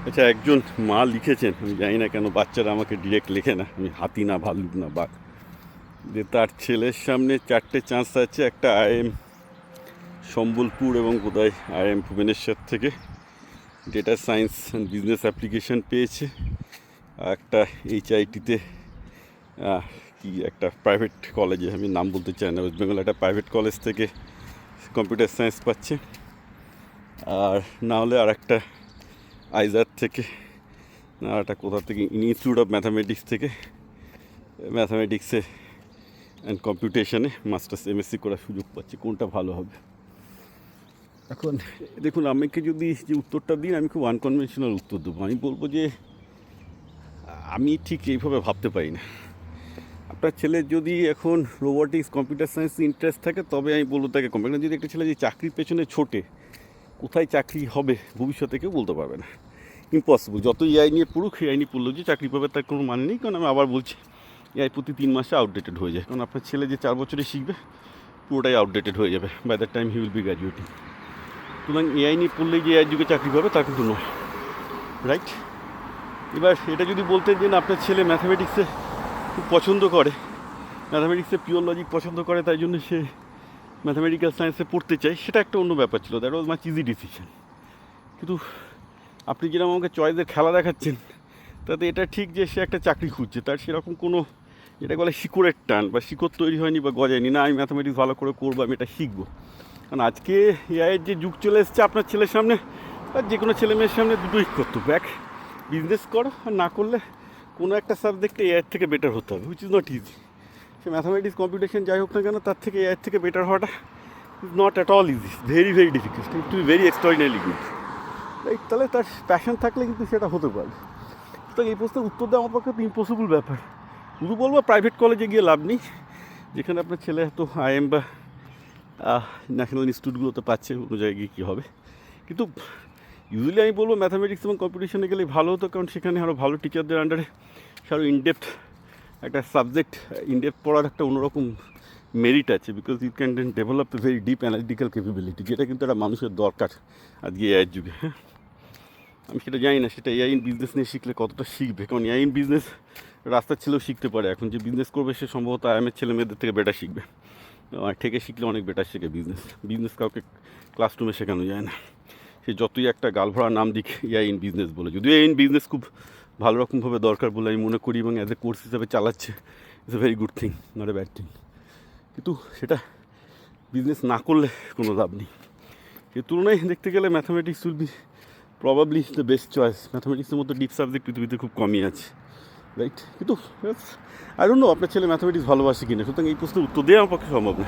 আচ্ছা, একজন মা লিখেছেন, আমি জানি না কেন বাচ্চারা আমাকে ডিরেক্ট লেখে না, আমি হাতি না ভাল্লুক না বাঘ, যে তার ছেলের সামনে 4টে চান্স আছে, একটা আইএম সম্বলপুর এবং বোধহয় আইএম ভুবনেশ্বর থেকে data science and business application পেয়েছে, আর একটা এইচআইটিতে কি একটা প্রাইভেট কলেজে, আমি নাম বলতে চাই না, ওয়েস্ট বেঙ্গল একটা প্রাইভেট কলেজ থেকে কম্পিউটার সায়েন্স পাচ্ছে, আর না হলে আর একটা আইজার থেকে, আর একটা কোথা থেকে ইনস্টিটিউট অফ ম্যাথামেটিক্স থেকে ম্যাথামেটিক্সে অ্যান্ড কম্পিউটেশনে মাস্টার্স এমএসসি করার সুযোগ পাচ্ছে। কোনটা ভালো হবে? এখন দেখুন, আমাকে যদি যে উত্তরটা দিন, আমি খুব আনকনভেনশনাল উত্তর দেবো। আমি বলবো যে আমি ঠিক এইভাবে ভাবতে পারি না। আপনার ছেলের যদি এখন রোবোটিক্স কম্পিউটার সায়েন্স ইন্টারেস্ট থাকে, তবে আমি বলবো তাকে কম্পিউটার। যদি একটা ছেলে যে চাকরির পেছনে ছোটে, কোথায় চাকরি হবে ভবিষ্যতে কেউ বলতে পারবে না, ইম্পসিবল। যত এআই নিয়ে পড়ুক, এআই নিয়ে পড়লেও যে চাকরি পাবে তার কোনো মানে নেই। কারণ আমি আবার বলছি, এআই প্রতি 3 মাসে আউটডেটেড হয়ে যায়। কারণ আপনার ছেলে যে 4 বছরে শিখবে, পুরোটাই আউটডেটেড হয়ে যাবে by the time he will be graduating. সুতরাং এআই নিয়ে পড়লেই যে এআই যুগে চাকরি পাবে তা কিন্তু নয়, রাইট? এবার এটা যদি বলতেন যে না, আপনার ছেলে ম্যাথামেটিক্সে খুব পছন্দ করে, ম্যাথামেটিক্সে পিওর লজিক পছন্দ করে, তাই জন্য সে ম্যাথামেটিক্যাল সায়েন্সে পড়তে চায়, সেটা একটা অন্য ব্যাপার ছিল, that was much easy decision. কিন্তু আপনি যেরকম আমাকে চয়েসের খেলা দেখাচ্ছেন, তাতে এটা ঠিক যে সে একটা চাকরি খুঁজছে, তার সেরকম কোনো এটা বলে শিকড়ের টান বা শিকড় তৈরি হয়নি বা গজায়নি, না আমি ম্যাথামেটিক্স ভালো করে করবো, আমি এটা শিখবো। কারণ আজকে এআইয়ের যে যুগ চলে এসছে, আপনার ছেলের সামনে আর যে কোনো ছেলে মেয়ের সামনে দুটোই কর্তব্য। এক, বিজনেস করো, আর না করলে কোনো একটা সাবজেক্টে এআইয়ের থেকে বেটার হতে হবে, which is not easy. Say mathematics computation যাই হোক না কেন, তার থেকে এআইয়ের থেকে বেটার হওয়াটা is not at all easy, very very difficult, to be very extraordinarily good, right? তাহলে তার প্যাশন থাকলে কিন্তু সেটা হতে পারে। তো এই প্রশ্নের উত্তর দেওয়া আমার পক্ষে তো ইম্পসিবল ব্যাপার। শুধু বলবো প্রাইভেট কলেজে গিয়ে লাভ নেই, যেখানে আপনার ছেলে হয়তো আইএম বা ন্যাশনাল ইনস্টিটিউটগুলোতে পাচ্ছে, অন্য জায়গায় কী হবে। কিন্তু ইউজুয়ালি আমি বলবো ম্যাথামেটিক্স এবং কম্পিটিশনে গেলে ভালো হতো, কারণ সেখানে আরও ভালো টিচারদের আন্ডারে আরও ইনডেপথ একটা সাবজেক্ট, ইনডেপথ পড়ার একটা অন্যরকম মেরিট আছে, because you can then develop a very deep analytical capability, যেটা কিন্তু একটা মানুষের দরকার আজকে এআইয়ের যুগে। হ্যাঁ, আমি সেটা জানি না সেটা এআই ইন বিজনেস নিয়ে শিখলে কতটা শিখবে, কারণ এআই ইন বিজনেস রাস্তার ছেলেও শিখতে পারে। এখন যে বিজনেস করবে সে সম্ভবত আইএমের ছেলে মেয়েদের থেকে বেটার শিখবে, থেকে শিখলে অনেক বেটার শেখে বিজনেস কাউকে ক্লাসরুমে শেখানো যায় না। সে যতই একটা গালভরা নাম দিক এআই ইন বিজনেস বলে, যদিও এআই ইন বিজনেস খুব ভালো রকমভাবে দরকার বলে আমি মনে করি, এবং অ্যাজ এ কোর্স হিসাবে চালাচ্ছে, it's a very good thing, not a bad thing. কিন্তু সেটা বিজনেস না করলে কোনো লাভ নেই। এর তুলনায় দেখতে গেলে mathematics will be probably the best choice. ম্যাথামেটিক্সের মতো ডিপ সাবজেক্ট পৃথিবীতে খুব কমই আছে, রাইট? কিন্তু আই ডোন্ট নো আপনার ছেলে ম্যাথামেটিক্স ভালোবাসে কিনা, সুতরাং এই প্রশ্নের উত্তর দেওয়া আমার পক্ষে সম্ভব না।